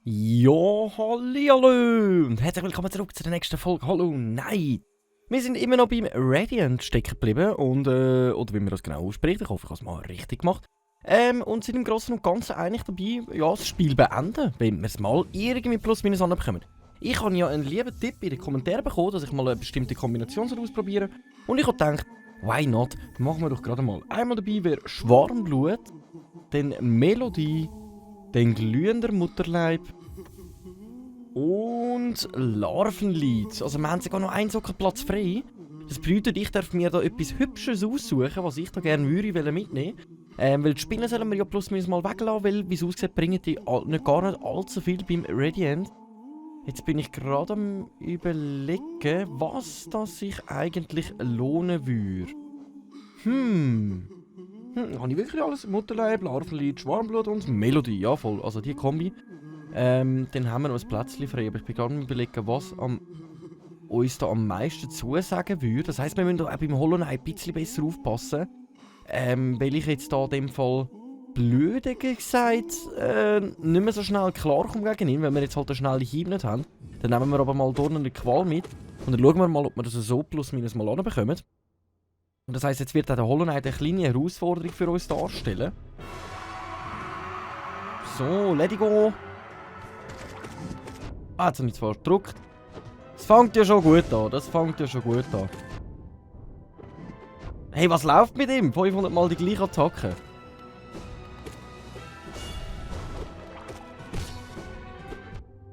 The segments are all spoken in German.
Ja, hallihallo und herzlich willkommen zurück zu der nächsten Folge. Hallo, nein! Wir sind immer noch beim Radiant stecken geblieben und, oder wie man das genau ausspricht, ich hoffe, ich habe es mal richtig gemacht. Und sind im Großen und Ganzen eigentlich dabei, ja, das Spiel beenden, wenn wir es mal irgendwie plus minus anbekommen. Ich habe ja einen lieben Tipp in den Kommentaren bekommen, dass ich mal eine bestimmte Kombination ausprobieren soll. Und ich habe gedacht, why not? Machen wir doch gerade mal. Einmal dabei wäre Schwarmblut, dann Melodie, dann glühender Mutterleib und Larvenlied. Also wir haben sogar noch einen Sockenplatz frei. Das bedeutet, ich darf mir da etwas Hübsches aussuchen, was ich da gerne würde mitnehmen. Weil die Spinnen sollen wir ja plus minus mal weglassen, weil wie es aussieht, bringen die gar nicht allzu viel beim Radiant. Jetzt bin ich gerade am überlegen, was das sich eigentlich lohnen würde. Habe ich wirklich alles? Mutterleib, Larvenlied, Schwarmblut und Melodie, ja voll, also die Kombi. Dann haben wir noch ein Plätzchen frei, aber ich bin gerade am überlegen, was uns da am meisten zusagen würde. Das heisst, wir müssen auch beim Hollow Knight ein bisschen besser aufpassen. Weil ich jetzt da in dem Fall blöde gesagt nicht mehr so schnell klarkomme gegen ihn, weil wir jetzt halt eine schnelle Hieb nicht haben. Dann nehmen wir aber mal hier eine Qual mit und dann schauen wir mal, ob wir das so plus minus mal anbekommen. Und das heisst, jetzt wird auch der Hollow Knight eine kleine Herausforderung für uns darstellen. So, let go! Ah, jetzt habe ich zwar gedrückt. Das fängt ja schon gut an, Hey, was läuft mit ihm? 500 Mal die gleiche Attacke.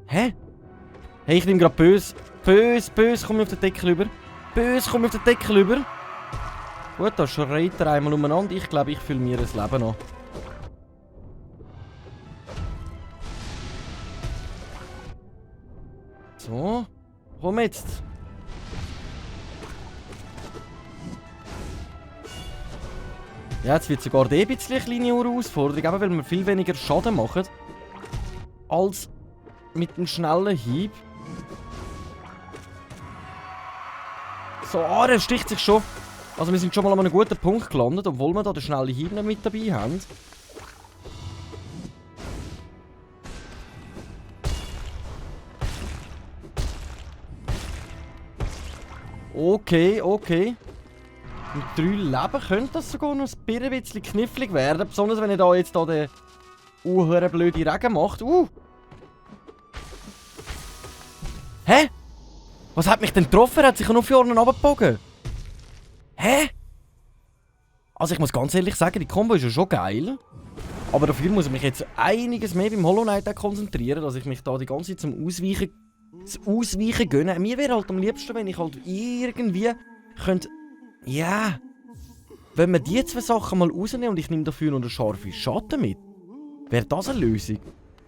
Hä? Hey, ich nehme gerade böse, komm ich auf den Deckel rüber. Gut, da schreit er einmal umeinander. Ich glaube, ich fülle mir das Leben an. So, komm jetzt. Ja, jetzt wird sogar ein bisschen eine kleine Herausforderung, eben weil wir viel weniger Schaden machen als mit einem schnellen Hieb. So, der sticht sich schon. Also wir sind schon mal an einem guten Punkt gelandet, obwohl wir da den schnellen Hieb nicht mit dabei haben. Okay. Mit 3 Leben könnte das sogar noch ein bisschen knifflig werden. Besonders wenn ich da jetzt den blöden Regen macht. Hä? Was hat mich denn getroffen? Er hat sich ja nur vorne runtergebogen. Hä? Also ich muss ganz ehrlich sagen, die Combo ist ja schon geil. Aber dafür muss ich mich jetzt einiges mehr beim Hollow Knight konzentrieren, dass ich mich da die ganze Zeit zum Ausweichen gönne. Mir wäre halt am liebsten, wenn ich halt irgendwie könnte... Ja... Wenn wir die zwei Sachen mal rausnehmen und ich nehme dafür noch einen scharfen Schatten mit, wäre das eine Lösung.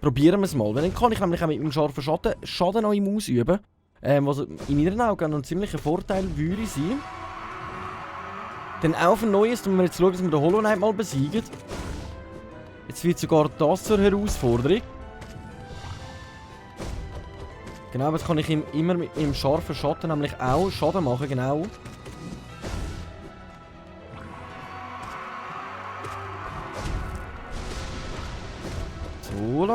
Probieren wir es mal. Weil dann kann ich nämlich auch mit dem scharfen Schaden an ihm ausüben. Was in meinen Augen noch ein ziemlicher Vorteil würde sein. Dann auf ein neues, wenn wir jetzt schauen, dass wir den Hollow Knight mal besiegen. Jetzt wird sogar das zur Herausforderung. Genau, jetzt kann ich ihm immer mit dem scharfen Schatten nämlich auch Schaden machen, genau. So.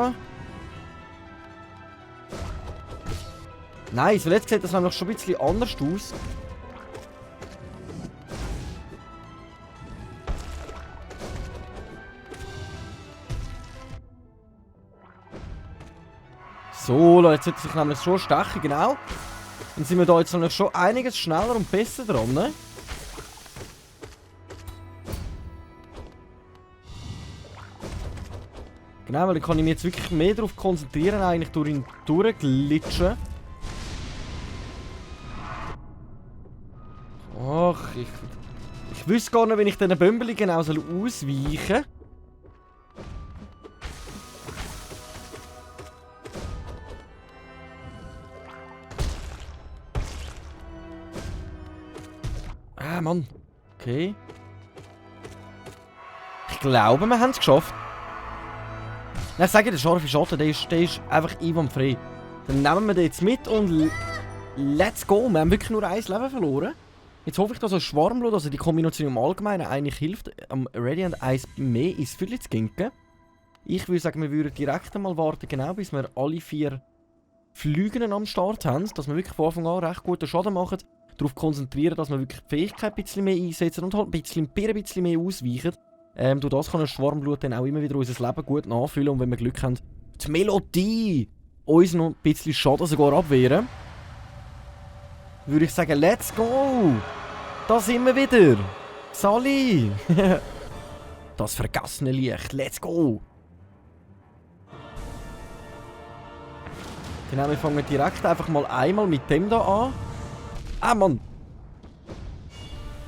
Nice, weil jetzt sieht das nämlich schon ein bisschen anders aus. So, jetzt sollte sich nämlich schon stechen, genau. Dann sind wir da jetzt nämlich schon einiges schneller und besser dran, ne? Genau, weil dann kann ich mich jetzt wirklich mehr darauf konzentrieren, eigentlich durch ihn durchglitschen. Ach, ich wüsste gar nicht, wenn ich diesen Bömbeli genau ausweichen soll. Ah, Mann. Okay. Ich glaube, wir haben es geschafft. Nein, ich sage, der scharfe Schatten, der ist einfach einwandfrei. Dann nehmen wir den jetzt mit und let's go. Wir haben wirklich nur ein Leben verloren. Jetzt hoffe ich, dass das Schwarmblut, also die Kombination im Allgemeinen, eigentlich hilft, am Radiant eins mehr ins Viertel zu ginken. Ich würde sagen, wir würden direkt einmal warten, genau bis wir alle 4 Flügel am Start haben, dass wir wirklich von Anfang an recht guten Schaden machen, darauf konzentrieren, dass wir wirklich die Fähigkeit ein bisschen mehr einsetzen und halt ein bisschen mehr ausweichen. Durch das kann ein Schwarmblut dann auch immer wieder unser Leben gut nachfüllen und wenn wir Glück haben, die Melodie uns noch ein bisschen Schaden sogar abwehren. Würde ich sagen, let's go! Da sind wir wieder! Sally! Das vergessene Licht, let's go! Genau, wir fangen direkt einfach mal einmal mit dem da an. Ah, Mann!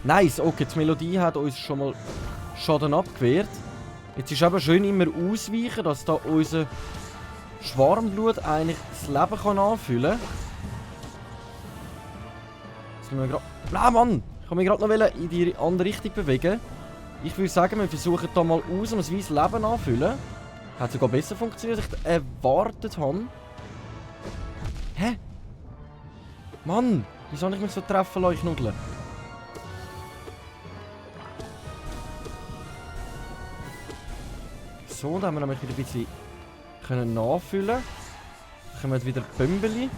Nice, okay, die Melodie hat uns schon mal Schaden abgewehrt. Jetzt ist aber schön immer ausweichen, dass da unser Schwarmblut eigentlich das Leben kann anfüllen kann. Jetzt müssen wir gerade... Ah, Mann! Ich kann mich gerade noch in die andere Richtung bewegen. Ich würde sagen, wir versuchen da mal ausnahmsweise das Leben anfüllen. Hat sogar besser funktioniert, als ich erwartet habe. Hä? Mann! Wie soll ich mich so treffen lassen, Knuddel? So, da haben wir nämlich wieder ein bisschen nachfüllen. Dann kommen wir wieder Bömbeli.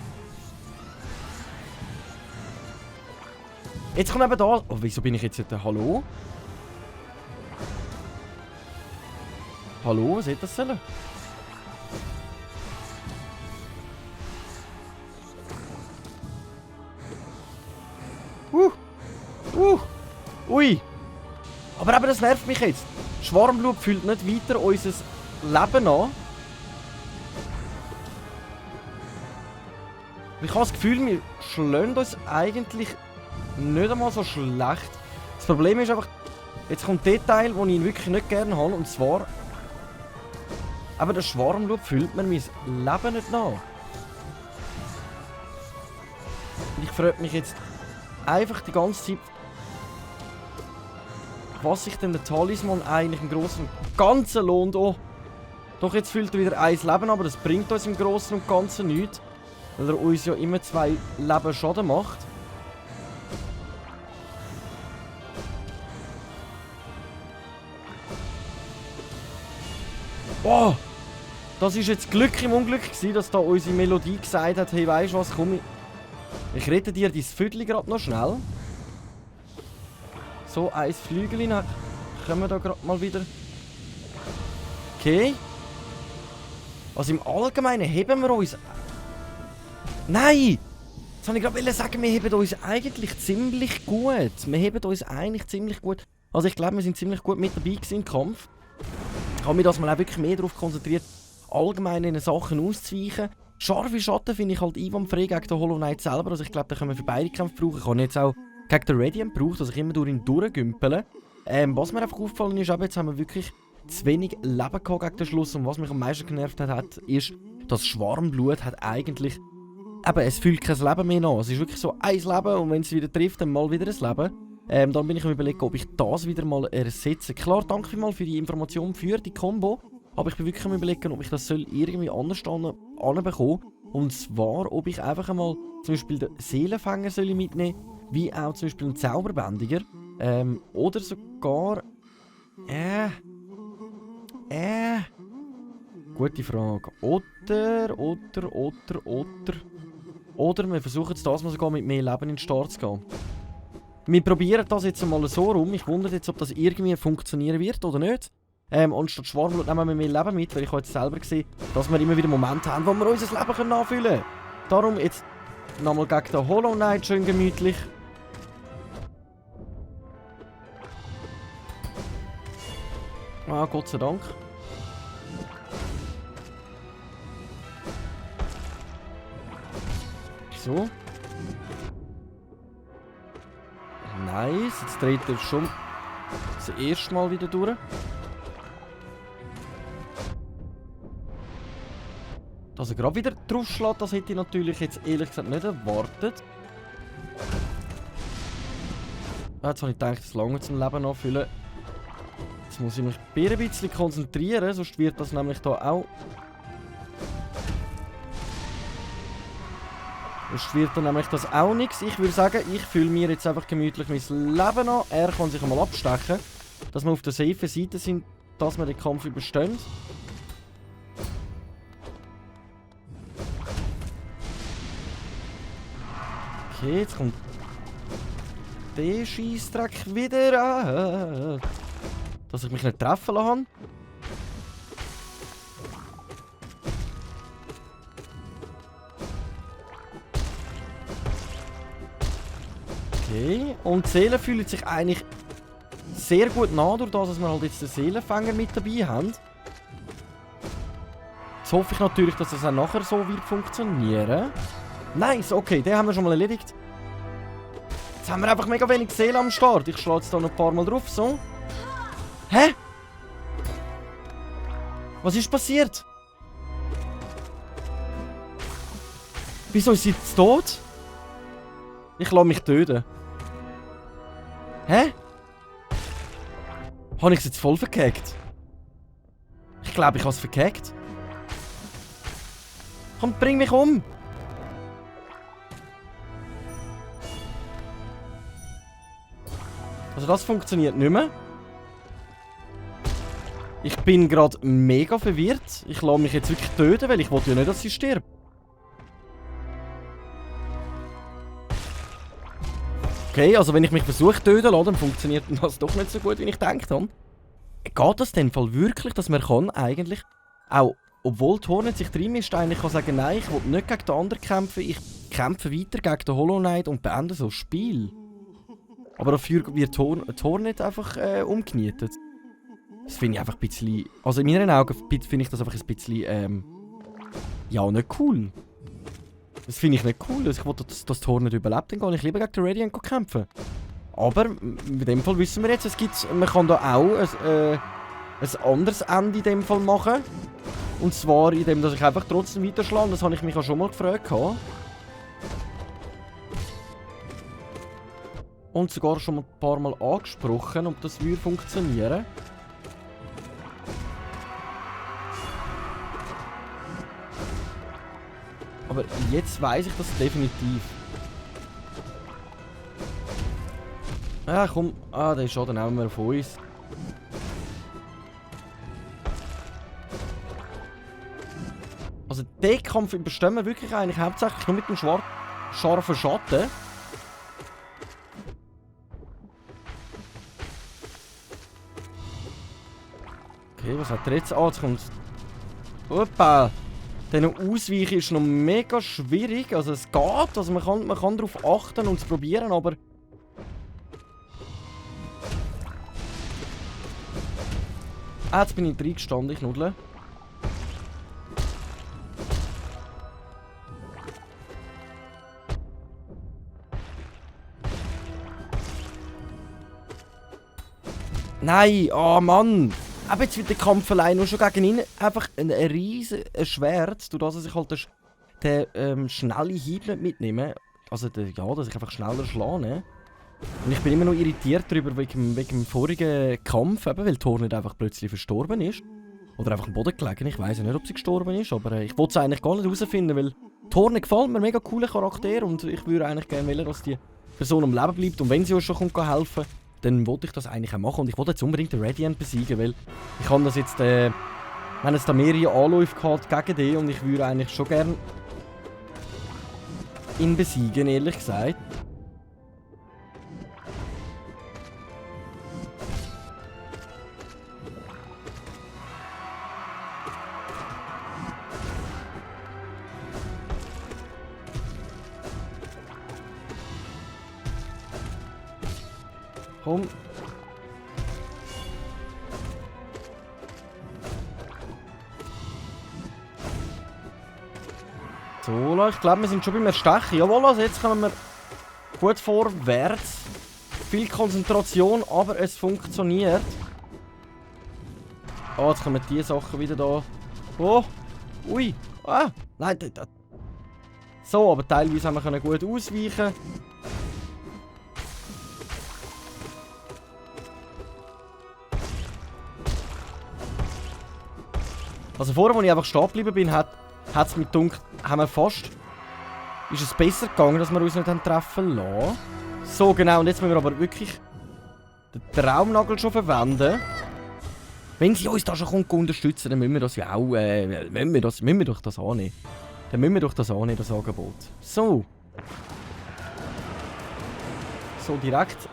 Jetzt kommt eben da... Oh, wieso bin ich jetzt nicht... Hallo? Hallo, was hätte das sollen? Ui! Aber eben, das nervt mich jetzt. Schwarmblut füllt nicht weiter unser Leben an. Ich habe das Gefühl, wir schlagen uns eigentlich nicht einmal so schlecht. Das Problem ist einfach, jetzt kommt der Teil, den ich wirklich nicht gerne habe, und zwar... Aber der Schwarmblut füllt mir mein Leben nicht nach. Und ich frage mich jetzt einfach die ganze Zeit, was sich denn der Talisman eigentlich im Großen und Ganzen lohnt. Oh, doch jetzt füllt er wieder ein Leben, aber das bringt uns im Großen und Ganzen nichts. Weil er uns ja immer 2 Leben Schaden macht. Oh! Das ist jetzt Glück im Unglück gewesen, dass da unsere Melodie gesagt hat, hey, weisst du was, komm, ich rette dir dein Viertel gerade noch schnell. So, ein Flügelchen, dann können wir da gerade mal wieder. Okay. Also im Allgemeinen heben wir uns... Nein! Jetzt wollte ich gerade sagen, wir heben uns eigentlich ziemlich gut. Wir heben uns eigentlich ziemlich gut. Also ich glaube, wir sind ziemlich gut mit dabei im Kampf. Ich habe mich das mal auch wirklich mehr darauf konzentriert, allgemein in Sachen auszuweichen. Scharfe Schatten finde ich halt einwandfrei gegen den Hollow Knight selber. Also ich glaube, da können wir für beide Kämpfe brauchen. Ich habe jetzt auch gegen den Radiant gebraucht, dass ich immer durch ihn durchgümpele. Was mir einfach aufgefallen ist, aber jetzt haben wir wirklich zu wenig Leben gehabt gegen den Schluss. Und was mich am meisten genervt hat, ist, dass Schwarmblut hat eigentlich... Eben, es fühlt kein Leben mehr nach. Es ist wirklich so ein Leben und wenn es wieder trifft, dann mal wieder ein Leben. Dann bin ich am Überlegen, ob ich das wieder mal ersetze. Klar, danke vielmals für die Information, für die Combo. Aber ich bin wirklich am Überlegen, ob ich das irgendwie anders anbekomme. Und zwar, ob ich einfach einmal zum Beispiel den Seelenfänger soll mitnehmen soll, wie auch zum Beispiel einen Zauberbändiger. Oder sogar... Gute Frage. Oder wir versuchen es das mal sogar mit mehr Leben in den Start zu gehen. Wir probieren das jetzt mal so rum. Ich wundere jetzt, ob das irgendwie funktionieren wird oder nicht. Anstatt Schwarmblut nehmen wir mehr Leben mit, weil ich habe jetzt selber gesehen, dass wir immer wieder Momente haben, wo wir unser Leben nachfüllen können. Darum jetzt nochmal gegen den Hollow Knight schön gemütlich. Ah, Gott sei Dank. So. Nice, jetzt dreht er schon das erste Mal wieder durch. Dass er gerade wieder draufschlägt, das hätte ich natürlich jetzt ehrlich gesagt nicht erwartet. Jetzt habe ich gedacht, das lange zum Leben nachfüllen. Jetzt muss ich mich ein bisschen konzentrieren, sonst wird das nämlich da auch... Sonst wird dann nämlich das auch nichts. Ich würde sagen, ich fühle mir jetzt einfach gemütlich mein Leben an. Er kann sich einmal abstechen, dass wir auf der safen Seite sind, dass wir den Kampf überstehen. Okay, jetzt kommt der Scheissdreck wieder an. Dass ich mich nicht treffen lassen. Okay, und die Seele fühlt sich eigentlich sehr gut nach, durch das, dass wir halt jetzt den Seelenfänger mit dabei haben. Jetzt hoffe ich natürlich, dass das auch nachher so wird funktionieren. Nice, okay, den haben wir schon mal erledigt. Jetzt haben wir einfach mega wenig Seele am Start. Ich schlage jetzt da noch ein paar Mal drauf, so. Hä? Was ist passiert? Wieso ist sie jetzt tot? Ich lasse mich töten. Hä? Habe ich es jetzt voll verkackt? Ich glaube, ich habe es verkackt. Komm, bring mich um! Also das funktioniert nicht mehr. Ich bin gerade mega verwirrt. Ich lasse mich jetzt wirklich töten, weil ich wollte ja nicht, dass sie stirbt. Okay, also wenn ich mich versuche zu töten, dann funktioniert das doch nicht so gut, wie ich gedacht habe. Geht das denn Fall wirklich, dass man kann eigentlich, auch obwohl die Hornet sich reinmischt, eigentlich kann sagen, nein, ich will nicht gegen den anderen kämpfen, ich kämpfe weiter gegen den Hollow Knight und beende so das Spiel. Aber dafür wird die Hornet einfach umgenietet. Das finde ich einfach ein bisschen, also in meinen Augen finde ich das einfach ein bisschen, ja, nicht cool. Das finde ich nicht cool. Also ich wollte, dass die Hornet überlebt, dann gehe ich lieber gegen den Radiant kämpfen. Aber in dem Fall wissen wir jetzt, man kann da auch ein anderes Ende in dem Fall machen. Und zwar indem, dass ich einfach trotzdem weiterschlage. Das habe ich mich auch schon mal gefragt. Und sogar schon ein paar Mal angesprochen, ob das würde funktionieren. Aber jetzt weiss ich das definitiv. Ah, komm. Ah, der ist schon, dann nehmen wir von uns. Also, den Kampf überstehen wir wirklich eigentlich hauptsächlich nur mit dem scharfen Schatten. Okay, was hat er jetzt? Ah, jetzt kommt. Opa! Diesen Ausweichen ist noch mega schwierig. Also es geht, also man kann darauf achten und es probieren, aber... Ah, jetzt bin ich reingestanden, ich nudle. Nein, oh Mann! Aber jetzt wird der Kampf allein nur schon gegen ihn einfach ein riesen Schwert, durch das ich halt den schnelle Hieb nicht mitnehme. Also, ja, dass ich einfach schneller schlage. Und ich bin immer noch irritiert darüber, wegen dem vorigen Kampf, eben, weil Thor nicht einfach plötzlich verstorben ist. Oder einfach am Boden gelegen. Ich weiß ja nicht, ob sie gestorben ist, aber ich wollte es eigentlich gar nicht herausfinden, weil Thor nicht gefällt mir, mega cooler Charakter und ich würde eigentlich gerne wollen, dass die Person am Leben bleibt und wenn sie uns schon kommt, helfen kann, dann wollte ich das eigentlich auch machen und ich wollte jetzt unbedingt den Radiant besiegen, weil ich habe das jetzt, wir haben jetzt da mehrere Anläufe gehabt gegen den und ich würde eigentlich schon gerne ihn besiegen, ehrlich gesagt. Komm. So, ich glaube, wir sind schon beim Erstechen. Jawohl, also jetzt kommen wir gut vorwärts. Viel Konzentration, aber es funktioniert. Oh, jetzt kommen die Sachen wieder da. Oh, ui. Ah, nein, so, aber teilweise haben wir gut ausweichen. Also vorher, als ich einfach stehen geblieben bin, hat es mir gedacht, haben wir fast ist es besser gegangen, dass wir uns nicht haben treffen lassen. So, genau. Und jetzt müssen wir aber wirklich den Traumnagel schon verwenden. Wenn sie uns da schon unterstützen, dann müssen wir das ja auch, müssen wir doch das annehmen. Dann müssen wir doch das annehmen, das Angebot. So. So, direkt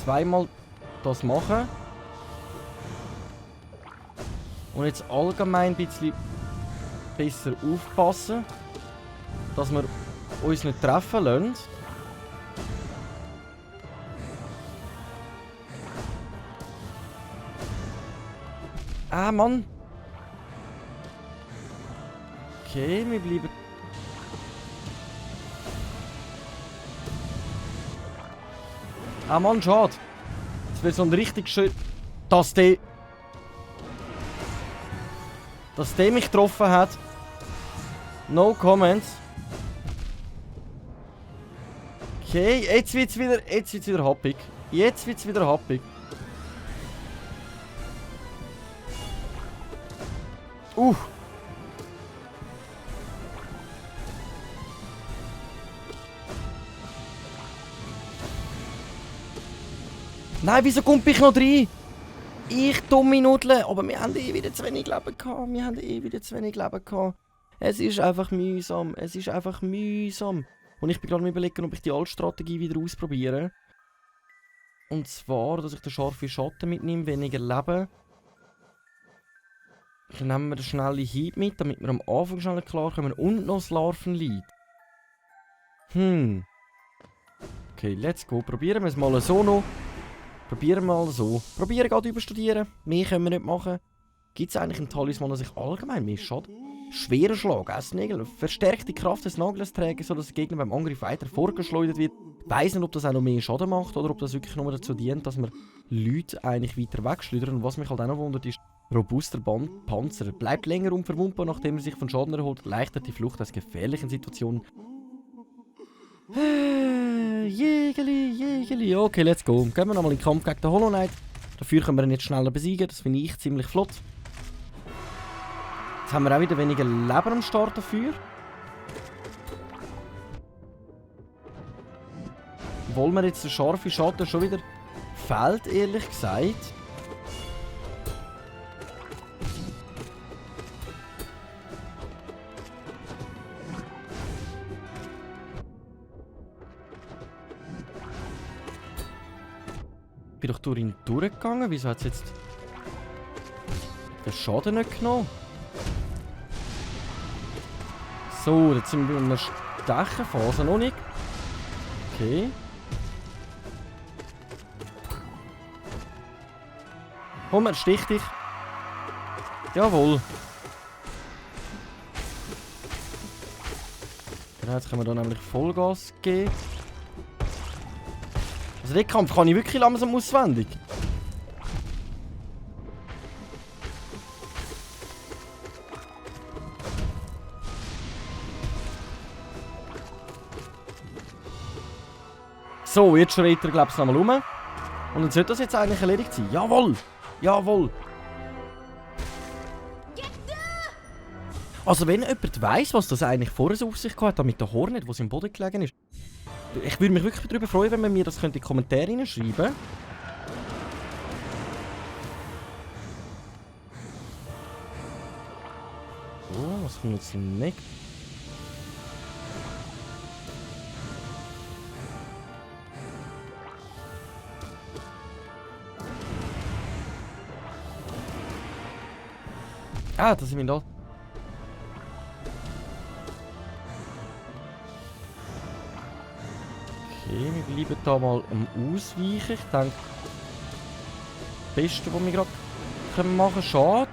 zweimal das machen. Und jetzt allgemein ein bisschen besser aufpassen, dass wir uns nicht treffen lassen. Ah, Mann. Okay, wir bleiben. Ah, Mann, schade. Es wird so ein richtig schön. Dass der mich getroffen hat. No comments. Okay, jetzt wird's wieder happig. Jetzt wird's wieder happig. Nein, wieso kommt ich noch rein? Ich dumme Nudeln. Aber wir haben eh wieder zu wenig Leben gehabt. Es ist einfach mühsam. Und ich bin gerade am Überlegen, ob ich die alte Strategie wieder ausprobiere. Und zwar, dass ich den scharfen Schatten mitnehme, weniger Leben. Dann nehmen wir den schnellen Hieb mit, damit wir am Anfang schneller klarkommen und noch das Larvenlied. Okay, let's go. Probieren wir es mal so noch. Probieren gerade überstudieren. Mehr können wir nicht machen. Gibt es eigentlich einen Talisman, der sich allgemein mehr schadet? Schwerer Schlag, Essnägel, verstärkte Kraft des Nagels tragen, sodass der Gegner beim Angriff weiter vorgeschleudert wird. Ich weiss nicht, ob das auch noch mehr Schaden macht oder ob das wirklich nur dazu dient, dass wir Leute eigentlich weiter wegschleudern. Und was mich halt auch noch wundert ist, robuster Panzer bleibt länger unverwundbar, nachdem er sich von Schaden erholt, erleichtert die Flucht aus gefährlichen Situationen. Jägeli. Okay, let's go. Gehen wir nochmal in den Kampf gegen den Hollow Knight. Dafür können wir ihn jetzt schneller besiegen. Das finde ich ziemlich flott. Jetzt haben wir auch wieder weniger Leben am Start dafür. Obwohl mir jetzt der scharfe Schatten schon wieder fehlt, ehrlich gesagt. Ich bin doch durch ihn durchgegangen. Wieso hat es jetzt den Schaden nicht genommen? So, jetzt sind wir in einer Stechenphase noch nicht. Okay. Komm, stich dich. Jawohl. Genau, jetzt können wir da nämlich Vollgas geben. Also den Kampf kann ich wirklich langsam auswendig. So, jetzt schreit er, glaube ich, nochmal rum. Und dann sollte das jetzt eigentlich erledigt sein. Jawohl! Jawohl! Also wenn jemand weiss, was das eigentlich vorher auf sich hat, mit der Hornet, wo sie im Boden gelegen ist. Ich würde mich wirklich darüber freuen, wenn man mir das in die Kommentare hineinschreiben könnte. Oh, was kommt jetzt nicht? Ah, da sind wir da. Okay, wir bleiben da mal am Ausweichen. Ich denke, das Beste, was wir gerade machen können, schade.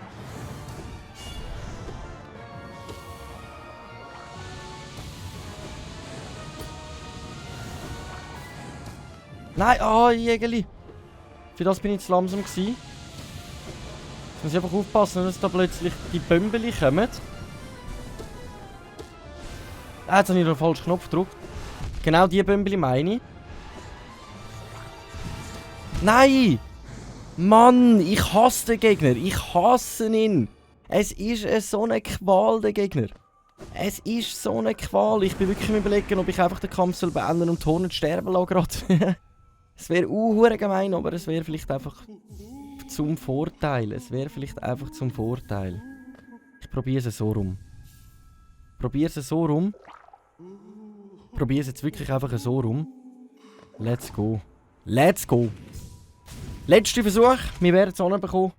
Nein, Jägeli. Für das bin ich zu langsam gewesen. Jetzt muss ich einfach aufpassen, dass da plötzlich die Bömbeli kommen. Ah, jetzt habe ich den falschen Knopf gedrückt. Genau die Bömbeli meine ich. Nein! Mann, ich hasse den Gegner. Ich hasse ihn. Es ist so eine Qual, der Gegner. Es ist so eine Qual. Ich bin wirklich am Überlegen, ob ich einfach den Kampf soll beenden und Hornet sterben lassen gerade. Es wäre hure gemein, aber es wäre vielleicht einfach zum Vorteil. Es wäre vielleicht einfach zum Vorteil. Ich probiere es so rum. Probiere es so rum. Probiere es jetzt wirklich einfach so rum. Let's go. Let's go. Letzter Versuch. Wir werden es anbekommen.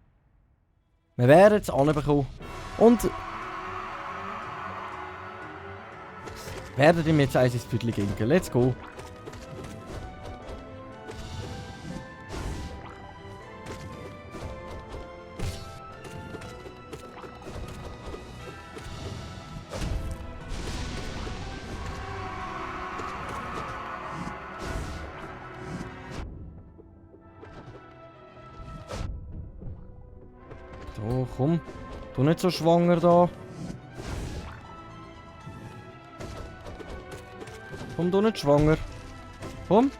Wir werden es anbekommen. Und werden ihm jetzt eins ins Viertel gehen. Let's go. So, komm. Du nicht so schwanger da. Komm, du nicht schwanger. Komm.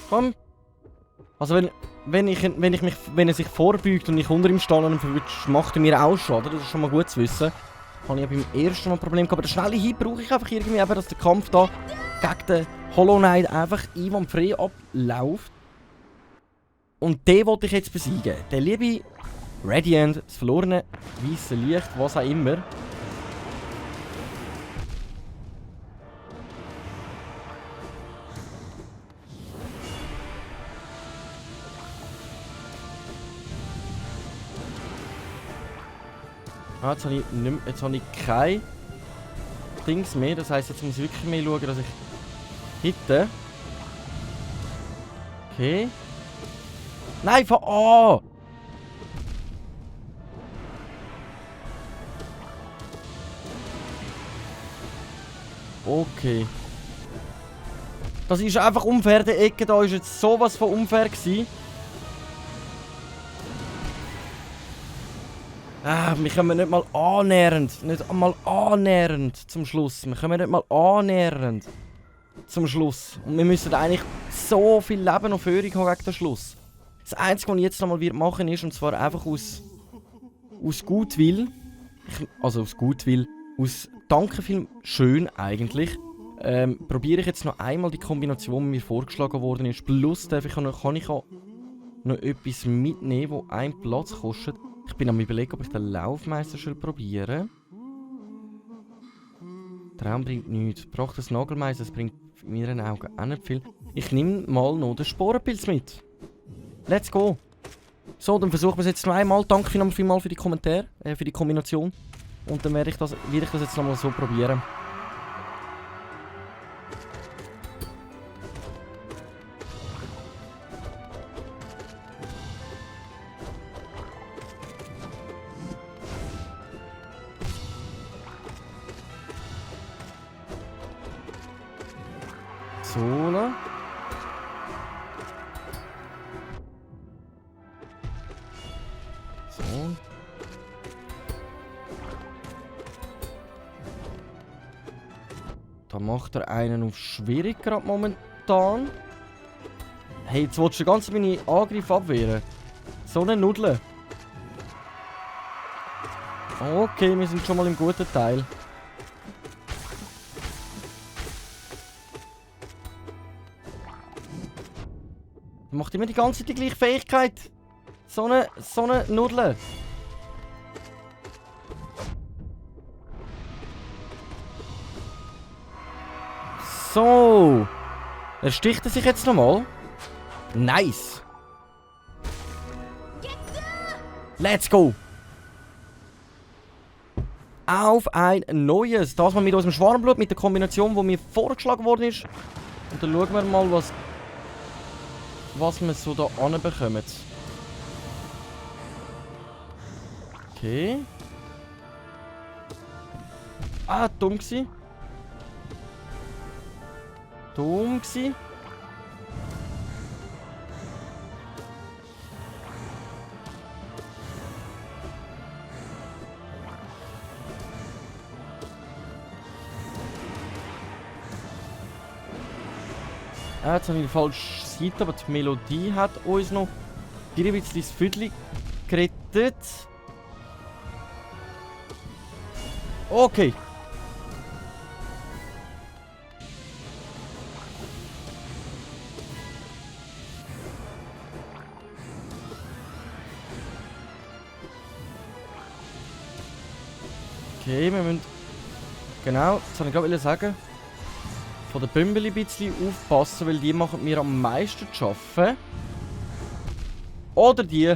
Komm. Also wenn er sich vorbeugt und ich unter ihm stehe und verwünscht, macht er mir auch Schaden. Das ist schon mal gut zu wissen. Habe ich ja beim ersten Mal ein Problem gehabt. Aber den schnellen Hieb brauche ich einfach irgendwie, eben, dass der Kampf da gegen den Hollow Knight einfach einwandfrei abläuft. Und den wollte ich jetzt besiegen. Der liebe Radiant, das verlorene weiße Licht, was auch immer. Ah, jetzt habe ich kein Dings mehr. Das heisst, jetzt muss ich wirklich mehr schauen, dass ich hitte. Okay. Nein, von A! Okay. Das ist einfach unfair, die Ecke da ist jetzt sowas von unfair gewesen. Wir kommen nicht mal annähernd. Nicht einmal annähernd zum Schluss. Wir kommen nicht mal annähernd zum Schluss. Und wir müssen eigentlich so viel Leben noch Führung haben gegen den Schluss. Das Einzige, was ich jetzt nochmal machen ist, und zwar einfach aus Gutwill. Aus Dankeviel schön eigentlich. Probiere ich jetzt noch einmal die Kombination, die mir vorgeschlagen worden ist. Plus kann ich auch noch etwas mitnehmen, das einen Platz kostet. Ich bin am Überlegen, ob ich den Laufmeister probieren soll. Traum bringt nichts. Braucht das Nagelmeister, das bringt in meinen Augen auch nicht viel. Ich nehme mal noch den Sporenpilz mit. Let's go. So, dann versuchen wir es jetzt noch einmal. Danke vielmals für die Kommentare, für die Kombination. Und dann werde ich das jetzt nochmal so probieren. So, ne? So. Da macht er einen auf schwierig gerade momentan. Hey, jetzt willst du ganz meine Angriffe abwehren. So eine Nudel. Okay, wir sind schon mal im guten Teil. Macht immer die ganze Zeit die gleiche Fähigkeit. So eine Nudel. So. Er sticht sich jetzt nochmal. Nice. Let's go. Auf ein neues. Das mal mit unserem Schwarmblut, mit der Kombination, die mir vorgeschlagen worden ist. Und dann schauen wir mal, was wir so da anbekommen. Okay. Ah, dumm gsi. Dumm gsi. Jetzt habe ich die falsche Seite, aber die Melodie hat uns noch ein bisschen das Viertel gerettet. Okay. Okay, wir müssen... Genau, das wollte ich gerade sagen. Von den Bümbeli ein bisschen aufpassen, weil die machen mir am meisten zu arbeiten. Oder die.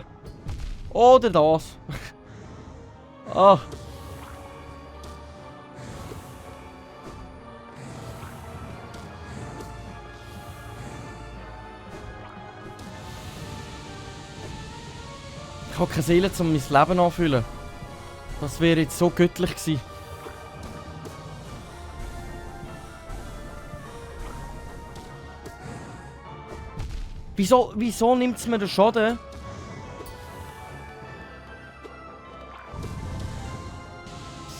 Oder das. Ach. Ich habe keine Seele, um mein Leben anzufüllen. Das wäre jetzt so göttlich gewesen. Wieso nimmt es mir den Schaden?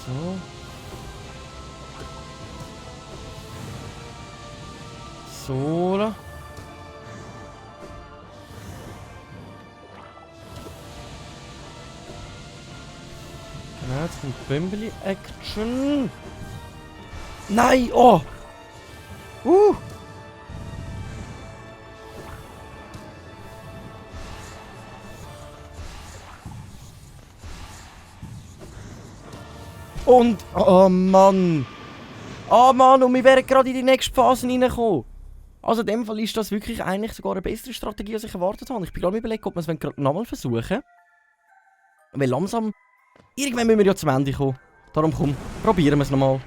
So. So. Genau, jetzt kommt Bümbeli Action. Nein! Oh! Und... Oh Mann! Oh Mann, und wir wären gerade in die nächste Phase reingekommen. Also in dem Fall ist das wirklich eigentlich sogar eine bessere Strategie, als ich erwartet habe. Ich bin gerade überlegt, ob wir es gerade nochmal versuchen. Weil langsam... Irgendwann müssen wir ja zum Ende kommen. Darum komm, probieren wir es nochmal.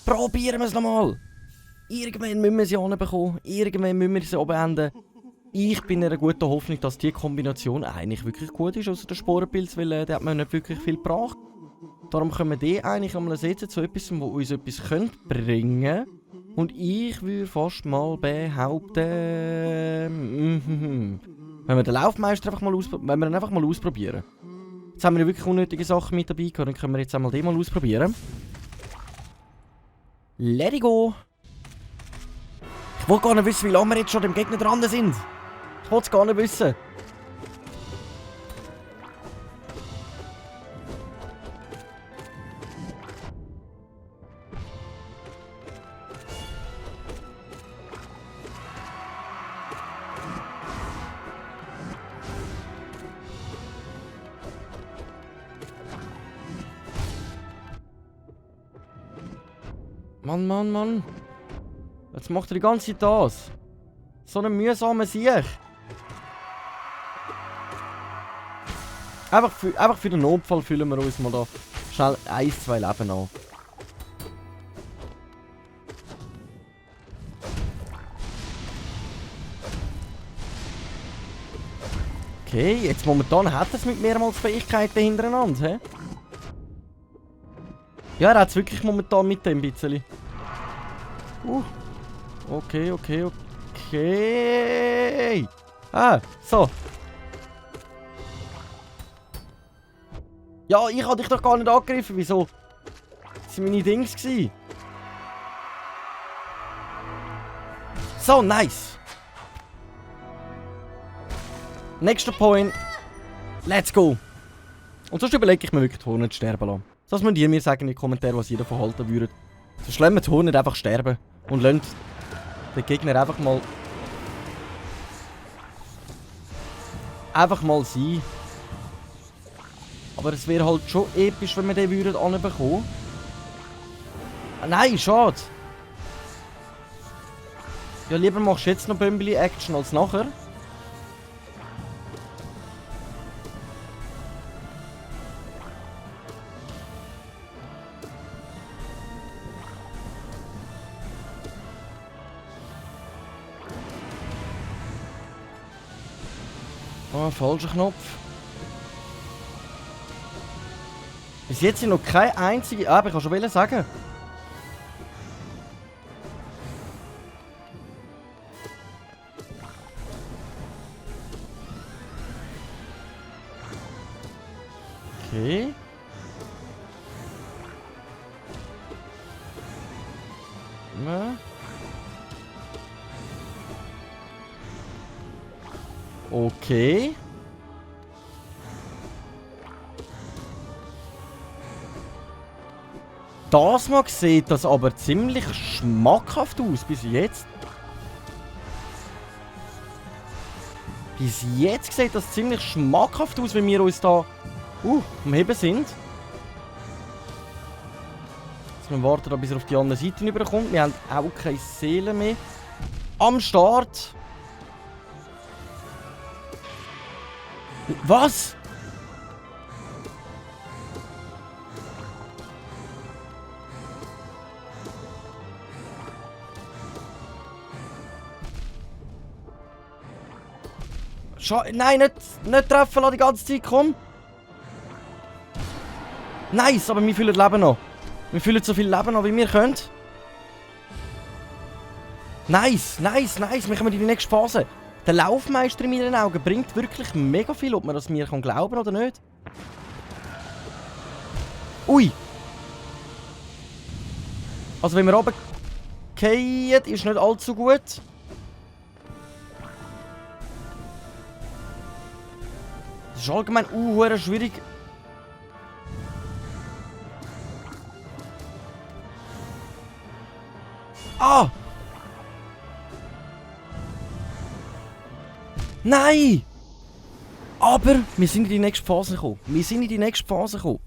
Probieren wir es nochmal! Irgendwann müssen wir sie hinbekommen. Irgendwann müssen wir sie beenden. Ich bin in einer guten Hoffnung, dass die Kombination eigentlich wirklich gut ist, außer der Sporenpilz, weil der hat mir nicht wirklich viel gebracht. Darum können wir die eigentlich einmal ersetzen zu etwas, das uns etwas bringen könnte. Und ich würde fast mal behaupten... wenn wir den Laufmeister einfach mal ausprobieren. Jetzt haben wir ja wirklich unnötige Sachen mit dabei gehabt, dann können wir jetzt einmal den mal ausprobieren. Let it go! Ich will gar nicht wissen, wie lange wir jetzt schon dem Gegner dran sind. Ich will es gar nicht wissen. Mann. Jetzt macht er die ganze Zeit das. So einen mühsamen Sieg. Einfach für den Notfall füllen wir uns mal da schnell 1-2 Leben an. Okay, jetzt momentan hat er es mit mehrmals Fähigkeiten hintereinander, hä? Ja, er hat es wirklich momentan mit dem bisschen. Okay. Ah, so. Ja, ich hatte dich doch gar nicht angegriffen. Wieso? Das waren meine Dings gewesen. So, nice. Nächster Point. Let's go. Und sonst überlege ich mir wirklich, die Hornet sterben lassen. Das müsst ihr mir sagen in den Kommentaren, was ihr davon halten würdet. So schlimm die Hornet einfach sterben. Und lasst den Gegner einfach mal... sein. Aber es wäre halt schon episch, wenn wir den würden anbekommen. Ah, nein, schade. Ja, lieber machst du jetzt noch Bümbeli Action als nachher. Ah, falscher Knopf. Bis jetzt sind noch keine einzige... Ah, aber ich kann schon sagen. Okay. Okay. Das mal sieht das aber ziemlich schmackhaft aus bis jetzt. Bis jetzt sieht das ziemlich schmackhaft aus, wenn wir uns da am Heben sind. Jetzt müssen wir warten, bis er auf die andere Seite rüberkommt. Wir haben auch keine Seele mehr. Am Start. Was? Nein, nicht treffen lassen die ganze Zeit, komm. Nice, aber wir füllen Leben noch. Wir füllen so viel Leben noch, wie wir können. Nice, nice, nice. Wir kommen in die nächste Phase. Der Laufmeister in meinen Augen bringt wirklich mega viel, ob man das mir glauben kann oder nicht. Ui. Also wenn wir runterfallen, ist nicht allzu gut. Das ist allgemein schwierig. Ah! Nein! Aber wir sind in die nächste Phase gekommen. Wir sind in die nächste Phase gekommen.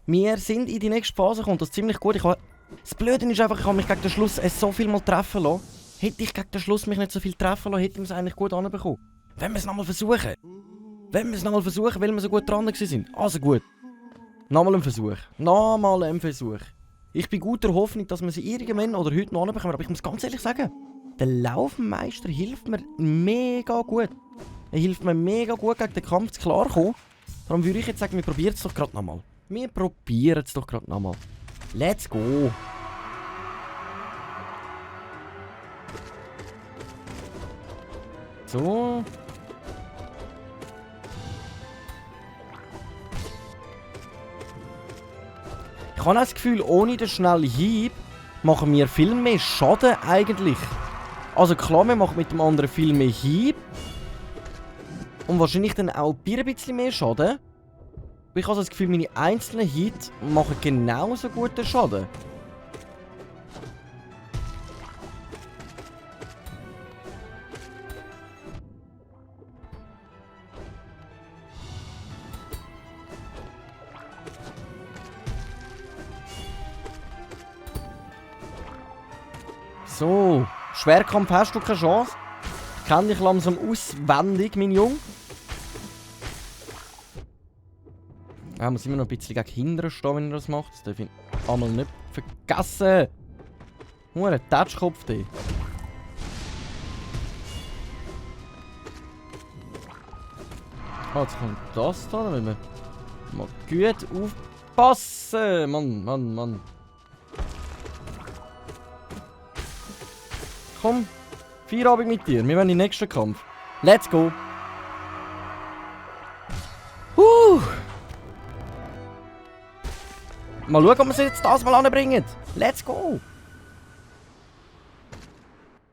Und das ziemlich gut. Das Blöde ist einfach, ich habe mich gegen den Schluss so viel mal treffen lassen. Hätte ich gegen den Schluss mich nicht so viel treffen lassen, hätte ich es eigentlich gut anbekommen. Wenn wir es nochmal versuchen. Wenn wir es nochmal versuchen, weil wir so gut dran waren. Also gut. Nochmal ein Versuch. Nochmal ein Versuch. Ich bin guter Hoffnung, dass wir sie irgendwann oder heute noch anbekommen. Aber ich muss ganz ehrlich sagen, der Laufmeister hilft mir mega gut. Er hilft mir mega gut, gegen den Kampf klarzukommen. Darum würde ich jetzt sagen, wir probieren es doch gerade nochmal. Wir probieren es doch gerade nochmal. Let's go. So. Ich habe das Gefühl, ohne den schnellen Hieb machen wir viel mehr Schaden eigentlich. Also klar, wir machen mit dem anderen viel mehr Hieb. Und wahrscheinlich dann auch ein bisschen mehr Schaden. Aber ich habe das Gefühl, meine einzelnen Hits machen genauso guten Schaden. So, Schwerkampf hast du keine Chance. Ich kenne dich langsam auswendig, mein Junge. Er muss immer noch ein bisschen gegen hinten stehen, wenn er das macht. Das darf ich einmal nicht vergessen. Nur ein Touchkopf da. Jetzt kommt das da, da müssen wir mal gut aufpassen. Mann. Komm, Feierabend mit dir. Wir wollen in den nächsten Kampf. Let's go. Mal schauen, ob wir es jetzt das mal anbringen. Let's go.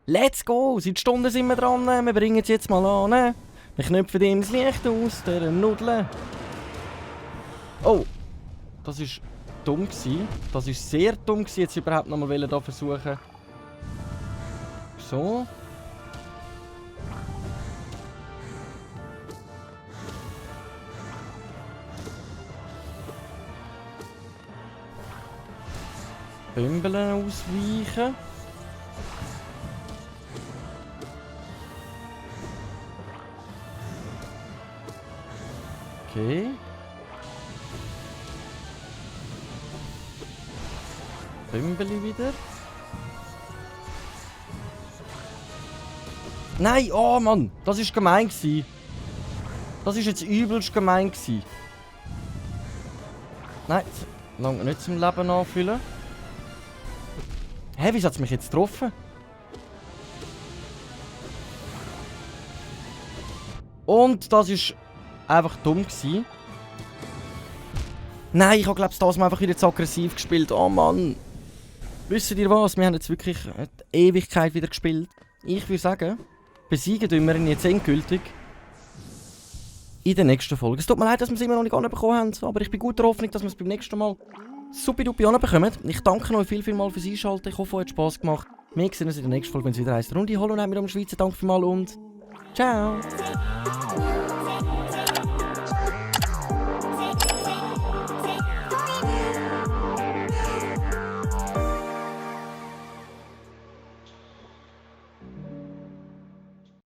Let's go. Seit Stunden sind wir dran. Wir bringen es jetzt mal an. Wir knüpfen ihm das Licht aus, der Nudeln. Oh. Das war dumm gewesen. Das war sehr dumm gewesen, jetzt überhaupt noch mal da versuchen. So. Bömbeln ausweichen. Okay. Bömbeli wieder. Nein, oh Mann, das war gemein gewesen. Das war jetzt übelst gemein gewesen. Nein, lange nicht zum Leben anfüllen. Hä, wieso hat es mich jetzt getroffen? Und das war einfach dumm gewesen. Nein, ich habe glaube das mal einfach wieder zu aggressiv gespielt. Oh Mann. Wisst ihr was? Wir haben jetzt wirklich die Ewigkeit wieder gespielt. Ich würde sagen, besiegen wir ihn jetzt endgültig. in der nächsten Folge. Es tut mir leid, dass wir es immer noch nicht anbekommen haben, aber ich bin guter Hoffnung, dass wir es beim nächsten Mal supidupi anbekommen. Ich danke euch viel mal fürs Einschalten. Ich hoffe, euch hat Spass gemacht. Wir sehen uns in der nächsten Folge, wenn es wieder heisst Runde Hollow Knight mit dem Schweizer. Danke vielmals und ciao!